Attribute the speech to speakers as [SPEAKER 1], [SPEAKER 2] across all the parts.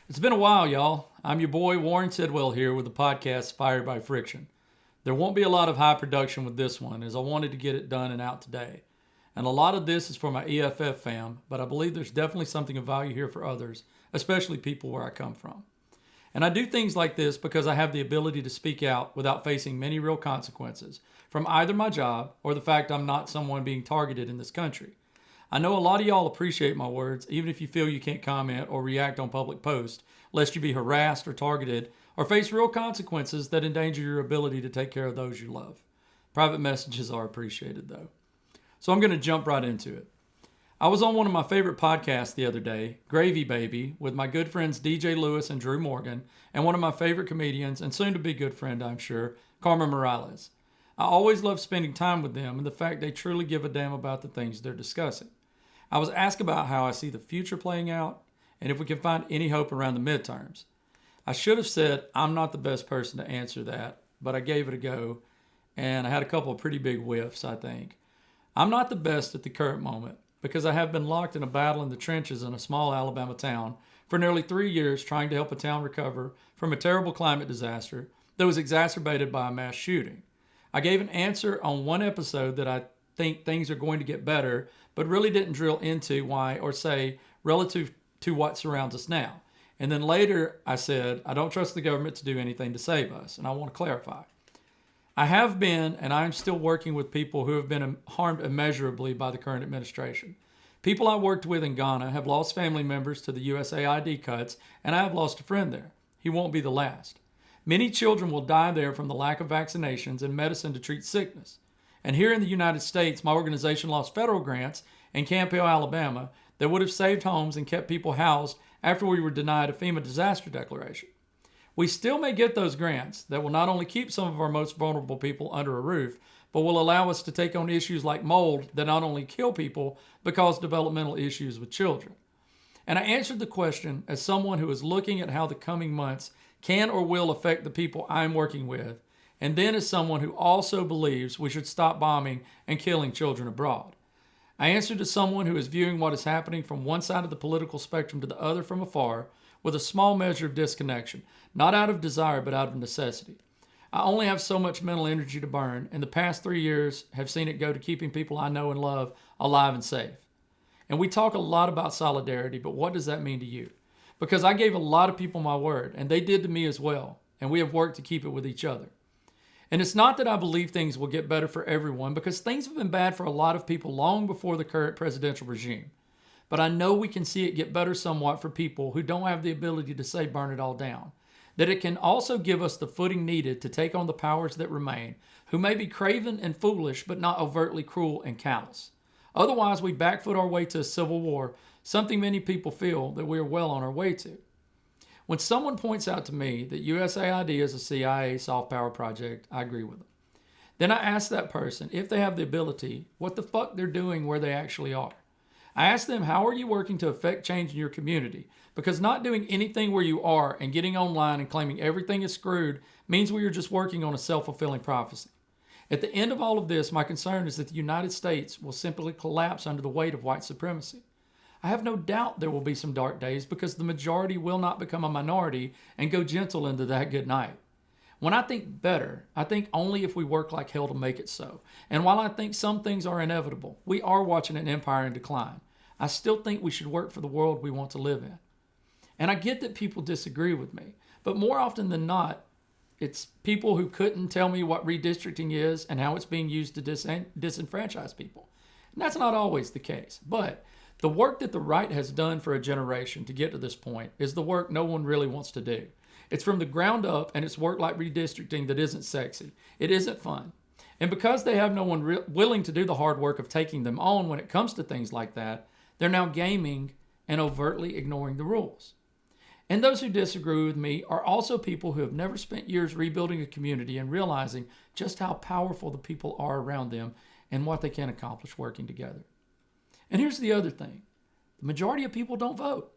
[SPEAKER 1] It's been a while, y'all. I'm your boy Warren Tidwell here with the podcast Fired by Friction. There won't be a lot of high production with this one as I wanted to get it done and out today. And a lot of this is for my EFF fam, but I believe there's definitely something of value here for others, especially people where I come from. And I do things like this because I have the ability to speak out without facing many real consequences from either my job or the fact I'm not someone being targeted in this country. I know a lot of y'all appreciate my words, even if you feel you can't comment or react on public posts, lest you be harassed or targeted or face real consequences that endanger your ability to take care of those you love. Private messages are appreciated, though. So I'm going to jump right into it. I was on one of my favorite podcasts the other day, Gravy Baby, with my good friends DJ Lewis and Drew Morgan, and one of my favorite comedians, and soon to be good friend, I'm sure, Carmen Morales. I always love spending time with them and the fact they truly give a damn about the things they're discussing. I was asked about how I see the future playing out and if we can find any hope around the midterms. I should have said I'm not the best person to answer that, but I gave it a go and I had a couple of pretty big whiffs, I think. I'm not the best at the current moment because I have been locked in a battle in the trenches in a small Alabama town for nearly 3 years trying to help a town recover from a terrible climate disaster that was exacerbated by a mass shooting. I gave an answer on one episode that I think things are going to get better, but really didn't drill into why or say relative to what surrounds us now. And then later I said, I don't trust the government to do anything to save us, and I want to clarify. I have been, and I am still working with people who have been harmed immeasurably by the current administration. People I worked with in Ghana have lost family members to the USAID cuts, and I have lost a friend there. He won't be the last. Many children will die there from the lack of vaccinations and medicine to treat sickness. And here in the United States, my organization lost federal grants in Camp Hill, Alabama, that would have saved homes and kept people housed after we were denied a FEMA disaster declaration. We still may get those grants that will not only keep some of our most vulnerable people under a roof, but will allow us to take on issues like mold that not only kill people, but cause developmental issues with children. And I answered the question as someone who is looking at how the coming months can or will affect the people I'm working with, and then as someone who also believes we should stop bombing and killing children abroad. I answered as someone who is viewing what is happening from one side of the political spectrum to the other from afar with a small measure of disconnection, not out of desire but out of necessity. I only have so much mental energy to burn, and the past 3 years have seen it go to keeping people I know and love alive and safe. And we talk a lot about solidarity, but what does that mean to you? Because I gave a lot of people my word, and they did to me as well, and we have worked to keep it with each other. And it's not that I believe things will get better for everyone, because things have been bad for a lot of people long before the current presidential regime. But I know we can see it get better somewhat for people who don't have the ability to say burn it all down. That it can also give us the footing needed to take on the powers that remain, who may be craven and foolish, but not overtly cruel and callous. Otherwise, we backfoot our way to a civil war, something many people feel that we are well on our way to. When someone points out to me that USAID is a CIA soft power project, I agree with them. Then I ask that person, if they have the ability, what the fuck they're doing where they actually are. I ask them, how are you working to affect change in your community? Because not doing anything where you are and getting online and claiming everything is screwed means we are just working on a self-fulfilling prophecy. At the end of all of this, my concern is that the United States will simply collapse under the weight of white supremacy. I have no doubt there will be some dark days because the majority will not become a minority and go gentle into that good night. When I think better, I think only if we work like hell to make it so. And while I think some things are inevitable, we are watching an empire in decline. I still think we should work for the world we want to live in. And I get that people disagree with me, but more often than not, it's people who couldn't tell me what redistricting is and how it's being used to disenfranchise people. And that's not always the case, but the work that the right has done for a generation to get to this point is the work no one really wants to do. It's from the ground up, and it's work like redistricting that isn't sexy. It isn't fun. And because they have no one willing to do the hard work of taking them on when it comes to things like that, they're now gaming and overtly ignoring the rules. And those who disagree with me are also people who have never spent years rebuilding a community and realizing just how powerful the people are around them and what they can accomplish working together. And here's the other thing. The majority of people don't vote.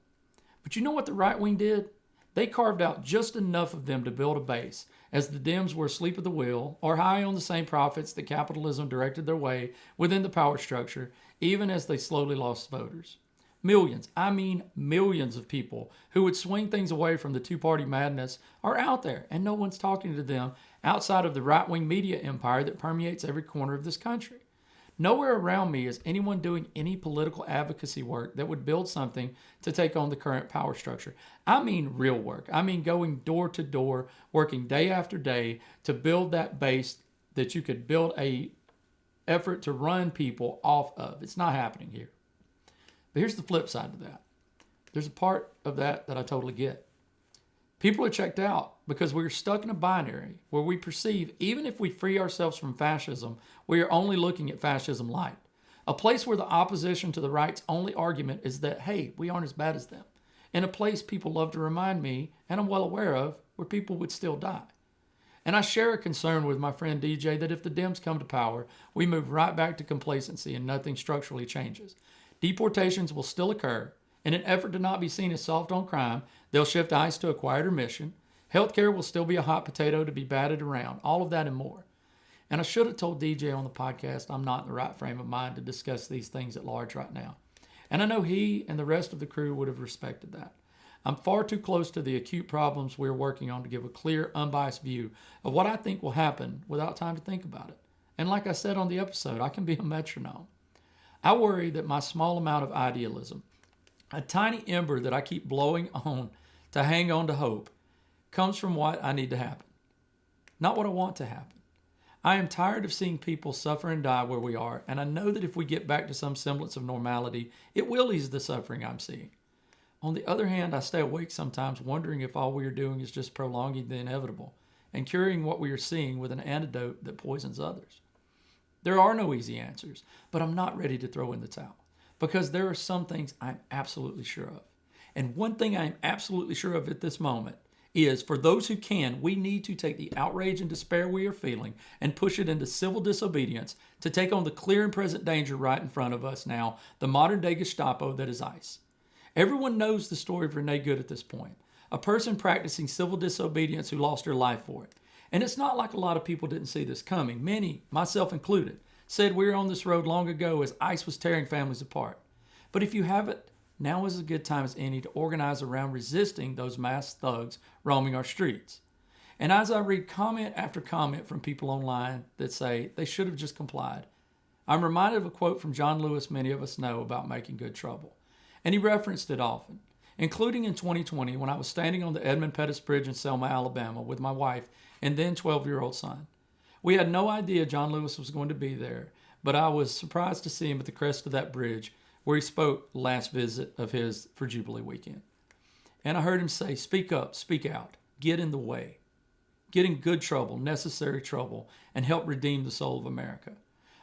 [SPEAKER 1] But you know what the right wing did? They carved out just enough of them to build a base, as the Dems were asleep at the wheel or high on the same profits that capitalism directed their way within the power structure, even as they slowly lost voters. Millions, I mean millions of people who would swing things away from the two-party madness are out there, and no one's talking to them outside of the right-wing media empire that permeates every corner of this country. Nowhere around me is anyone doing any political advocacy work that would build something to take on the current power structure. I mean real work. I mean going door to door, working day after day to build that base that you could build a effort to run people off of. It's not happening here. But here's the flip side of that. There's a part of that I totally get. People are checked out because we're stuck in a binary where we perceive, even if we free ourselves from fascism, we are only looking at fascism light. A place where the opposition to the right's only argument is that, hey, we aren't as bad as them. And a place people love to remind me, and I'm well aware of, where people would still die. And I share a concern with my friend DJ that if the Dems come to power, we move right back to complacency and nothing structurally changes. Deportations will still occur. In an effort to not be seen as soft on crime, they'll shift ICE to a quieter mission. Healthcare will still be a hot potato to be batted around. All of that and more. And I should have told DJ on the podcast I'm not in the right frame of mind to discuss these things at large right now. And I know he and the rest of the crew would have respected that. I'm far too close to the acute problems we're working on to give a clear, unbiased view of what I think will happen without time to think about it. And like I said on the episode, I can be a metronome. I worry that my small amount of idealism, a tiny ember that I keep blowing on to hang on to hope, comes from what I need to happen, not what I want to happen. I am tired of seeing people suffer and die where we are, and I know that if we get back to some semblance of normality, it will ease the suffering I'm seeing. On the other hand, I stay awake sometimes wondering if all we are doing is just prolonging the inevitable and curing what we are seeing with an antidote that poisons others. There are no easy answers, but I'm not ready to throw in the towel because there are some things I'm absolutely sure of. And one thing I'm absolutely sure of at this moment is, for those who can, we need to take the outrage and despair we are feeling and push it into civil disobedience to take on the clear and present danger right in front of us now, the modern day Gestapo that is ICE. Everyone knows the story of Renee Good at this point, a person practicing civil disobedience who lost her life for it. And it's not like a lot of people didn't see this coming. Many, myself included, said we were on this road long ago as ICE was tearing families apart. But if you haven't, now is as good time as any to organize around resisting those masked thugs roaming our streets. And as I read comment after comment from people online that say they should have just complied, I'm reminded of a quote from John Lewis many of us know about making good trouble. And he referenced it often, including in 2020 when I was standing on the Edmund Pettus Bridge in Selma, Alabama with my wife and then 12-year-old son. We had no idea John Lewis was going to be there, but I was surprised to see him at the crest of that bridge where he spoke the last visit of his for Jubilee weekend. And I heard him say, speak up, speak out, get in the way, get in good trouble, necessary trouble, and help redeem the soul of America.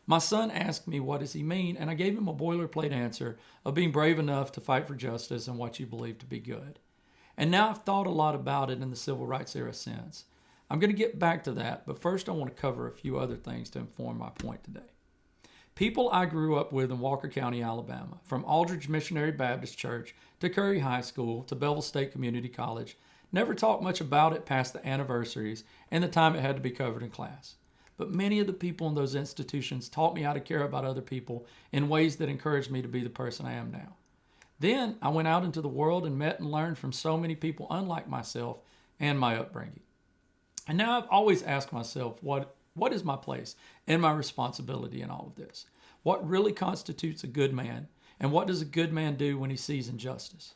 [SPEAKER 1] My son asked me, what does he mean? And I gave him a boilerplate answer of being brave enough to fight for justice and what you believe to be good. And now I've thought a lot about it in the civil rights era since. I'm going to get back to that, but first I want to cover a few other things to inform my point today. People I grew up with in Walker County, Alabama, from Aldridge Missionary Baptist Church to Curry High School to Belleville State Community College, never talked much about it past the anniversaries and the time it had to be covered in class. But many of the people in those institutions taught me how to care about other people in ways that encouraged me to be the person I am now. Then I went out into the world and met and learned from so many people unlike myself and my upbringing. And now I've always asked myself, what is my place and my responsibility in all of this? What really constitutes a good man? And what does a good man do when he sees injustice?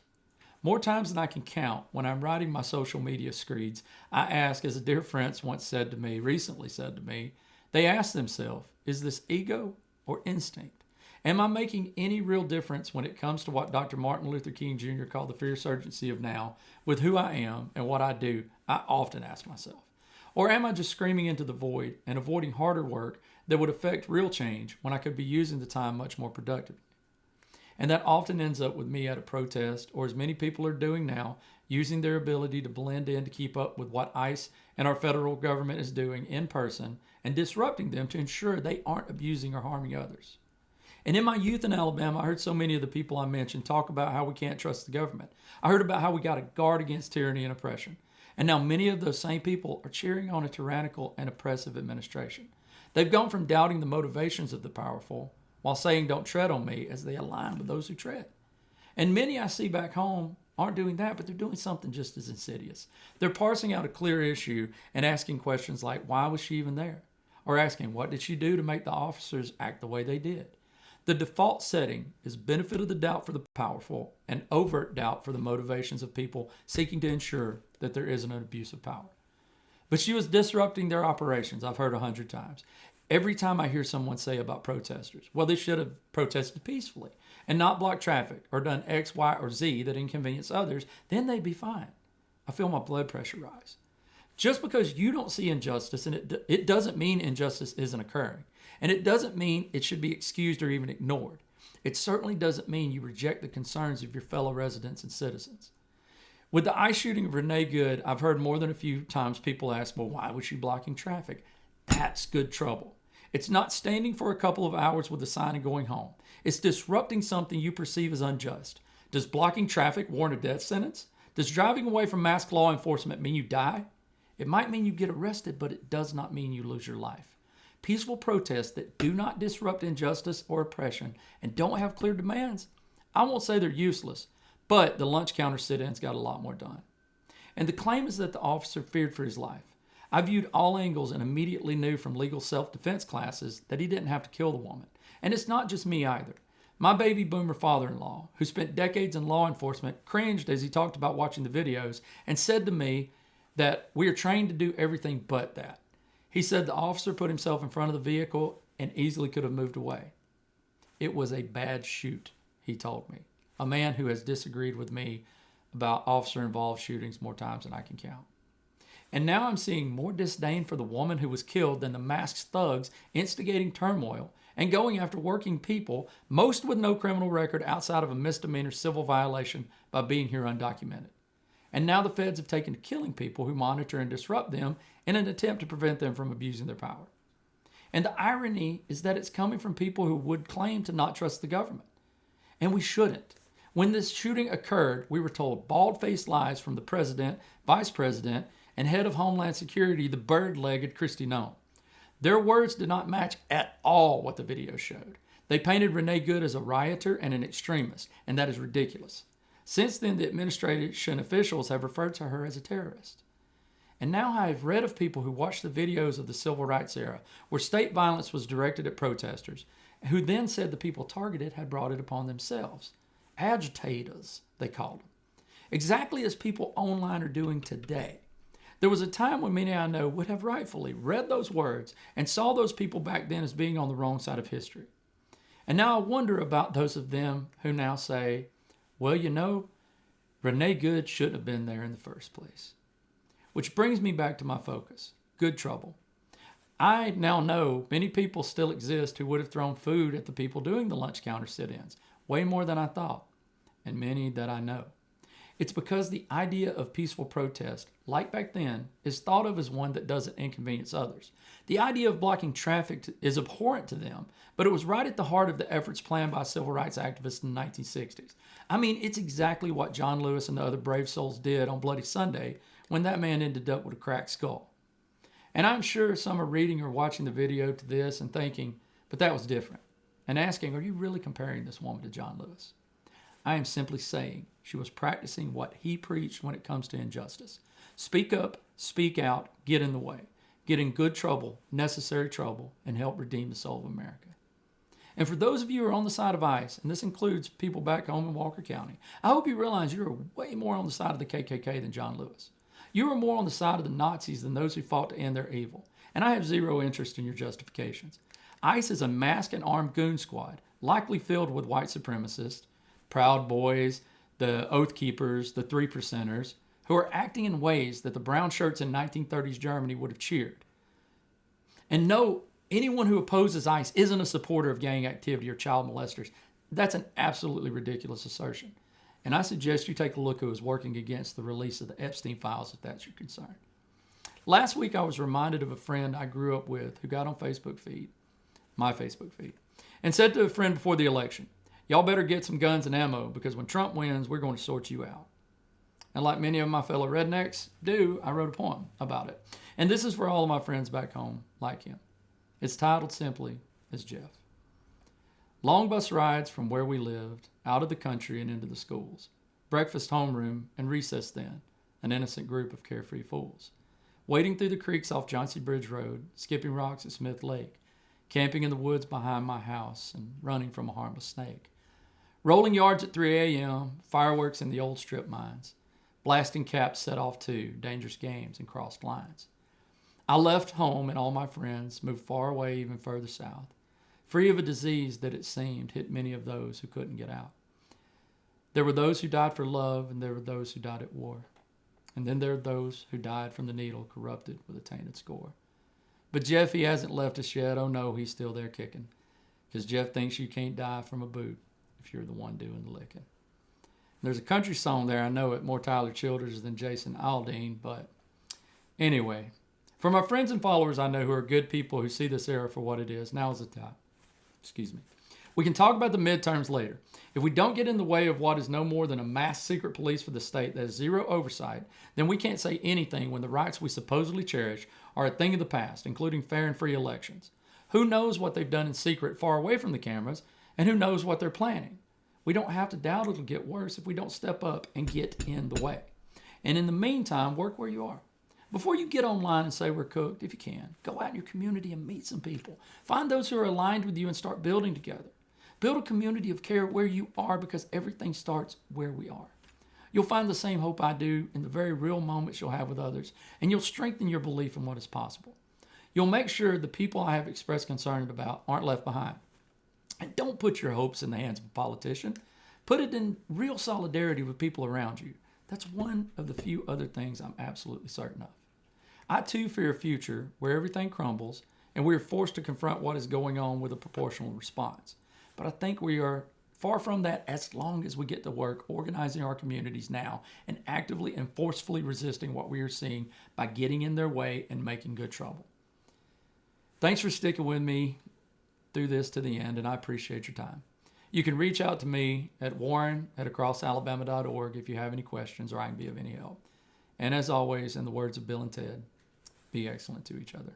[SPEAKER 1] More times than I can count, when I'm writing my social media screeds, I ask, as a dear friend recently said to me, they ask themselves, is this ego or instinct? Am I making any real difference when it comes to what Dr. Martin Luther King Jr. called the fierce urgency of now with who I am and what I do? I often ask myself. Or am I just screaming into the void and avoiding harder work that would affect real change when I could be using the time much more productively? And that often ends up with me at a protest, or as many people are doing now, using their ability to blend in to keep up with what ICE and our federal government is doing in person and disrupting them to ensure they aren't abusing or harming others. And in my youth in Alabama, I heard so many of the people I mentioned talk about how we can't trust the government. I heard about how we got to guard against tyranny and oppression. And now many of those same people are cheering on a tyrannical and oppressive administration. They've gone from doubting the motivations of the powerful while saying don't tread on me as they align with those who tread. And many I see back home aren't doing that, but they're doing something just as insidious. They're parsing out a clear issue and asking questions like, why was she even there? Or asking, what did she do to make the officers act the way they did? The default setting is benefit of the doubt for the powerful and overt doubt for the motivations of people seeking to ensure that there isn't an abuse of power. But she was disrupting their operations, I've heard 100 times. Every time I hear someone say about protesters, well, they should have protested peacefully and not blocked traffic or done X, Y, or Z that inconvenience others, then they'd be fine. I feel my blood pressure rise. Just because you don't see injustice, and it doesn't mean injustice isn't occurring. And it doesn't mean it should be excused or even ignored. It certainly doesn't mean you reject the concerns of your fellow residents and citizens. With the ICE shooting of Renee Good, I've heard more than a few times people ask, well, why was she blocking traffic? That's good trouble. It's not standing for a couple of hours with a sign and going home. It's disrupting something you perceive as unjust. Does blocking traffic warrant a death sentence? Does driving away from masked law enforcement mean you die? It might mean you get arrested, but it does not mean you lose your life. Peaceful protests that do not disrupt injustice or oppression and don't have clear demands, I won't say they're useless, but the lunch counter sit-ins got a lot more done. And the claim is that the officer feared for his life. I viewed all angles and immediately knew from legal self-defense classes that he didn't have to kill the woman. And it's not just me either. My baby boomer father-in-law, who spent decades in law enforcement, cringed as he talked about watching the videos and said to me that we are trained to do everything but that. He said the officer put himself in front of the vehicle and easily could have moved away. It was a bad shoot, he told me. A man who has disagreed with me about officer-involved shootings more times than I can count. And now I'm seeing more disdain for the woman who was killed than the masked thugs instigating turmoil and going after working people, most with no criminal record outside of a misdemeanor civil violation by being here undocumented. And now the feds have taken to killing people who monitor and disrupt them in an attempt to prevent them from abusing their power. And the irony is that it's coming from people who would claim to not trust the government. And we shouldn't. When this shooting occurred, we were told bald-faced lies from the president, vice president, and head of Homeland Security, the bird-legged Kristi Noem. Their words did not match at all what the video showed. They painted Renee Good as a rioter and an extremist, and that is ridiculous. Since then, the administration officials have referred to her as a terrorist. And now I have read of people who watched the videos of the civil rights era where state violence was directed at protesters, who then said the people targeted had brought it upon themselves. Agitators, they called them. Exactly as people online are doing today. There was a time when many I know would have rightfully read those words and saw those people back then as being on the wrong side of history. And now I wonder about those of them who now say, well, you know, Renee Good shouldn't have been there in the first place. Which brings me back to my focus, good trouble. I now know many people still exist who would have thrown food at the people doing the lunch counter sit-ins, way more than I thought, and many that I know. It's because the idea of peaceful protest, like back then, is thought of as one that doesn't inconvenience others. The idea of blocking traffic is abhorrent to them, but it was right at the heart of the efforts planned by civil rights activists in the 1960s. I mean, it's exactly what John Lewis and the other brave souls did on Bloody Sunday when that man ended up with a cracked skull. And I'm sure some are reading or watching the video to this and thinking, but that was different, and asking, are you really comparing this woman to John Lewis? I am simply saying she was practicing what he preached when it comes to injustice. Speak up, speak out, get in the way. Get in good trouble, necessary trouble, and help redeem the soul of America. And for those of you who are on the side of ICE, and this includes people back home in Walker County, I hope you realize you are way more on the side of the KKK than John Lewis. You are more on the side of the Nazis than those who fought to end their evil. And I have zero interest in your justifications. ICE is a masked and armed goon squad, likely filled with white supremacists, Proud Boys, the Oath Keepers, the Three Percenters, who are acting in ways that the brown shirts in 1930s Germany would have cheered. And no, anyone who opposes ICE isn't a supporter of gang activity or child molesters. That's an absolutely ridiculous assertion. And I suggest you take a look who is working against the release of the Epstein files if that's your concern. Last week I was reminded of a friend I grew up with who got on my Facebook feed, and said to a friend before the election, y'all better get some guns and ammo because when Trump wins, we're going to sort you out. And like many of my fellow rednecks do, I wrote a poem about it. And this is for all of my friends back home like him. It's titled simply as Jeff. Long bus rides from where we lived, out of the country and into the schools. Breakfast homeroom and recess then, an innocent group of carefree fools. Wading through the creeks off Johnsey Bridge Road, skipping rocks at Smith Lake, camping in the woods behind my house and running from a harmless snake. Rolling yards at 3 a.m., fireworks in the old strip mines. Blasting caps set off too, dangerous games and crossed lines. I left home and all my friends, moved far away even further south. Free of a disease that it seemed hit many of those who couldn't get out. There were those who died for love, and there were those who died at war. And then there are those who died from the needle, corrupted with a tainted score. But Jeff, he hasn't left us yet. Oh no, he's still there kicking. Because Jeff thinks you can't die from a boot if you're the one doing the licking. There's a country song there, I know it, more Tyler Childers than Jason Aldean, but anyway. For my friends and followers I know who are good people who see this era for what it is, now is the time. Excuse me. We can talk about the midterms later. If we don't get in the way of what is no more than a mass secret police for the state that has zero oversight, then we can't say anything when the rights we supposedly cherish are a thing of the past, including fair and free elections. Who knows what they've done in secret far away from the cameras, and who knows what they're planning? We don't have to doubt it'll get worse if we don't step up and get in the way. And in the meantime, work where you are. Before you get online and say we're cooked, if you can, go out in your community and meet some people. Find those who are aligned with you and start building together. Build a community of care where you are because everything starts where we are. You'll find the same hope I do in the very real moments you'll have with others, and you'll strengthen your belief in what is possible. You'll make sure the people I have expressed concern about aren't left behind. And don't put your hopes in the hands of a politician. Put it in real solidarity with people around you. That's one of the few other things I'm absolutely certain of. I too fear a future where everything crumbles and we are forced to confront what is going on with a proportional response. But I think we are far from that as long as we get to work organizing our communities now and actively and forcefully resisting what we are seeing by getting in their way and making good trouble. Thanks for sticking with me through this to the end, and I appreciate your time. You can reach out to me at warren@acrossalabama.org if you have any questions or I can be of any help. And as always, in the words of Bill and Ted, be excellent to each other.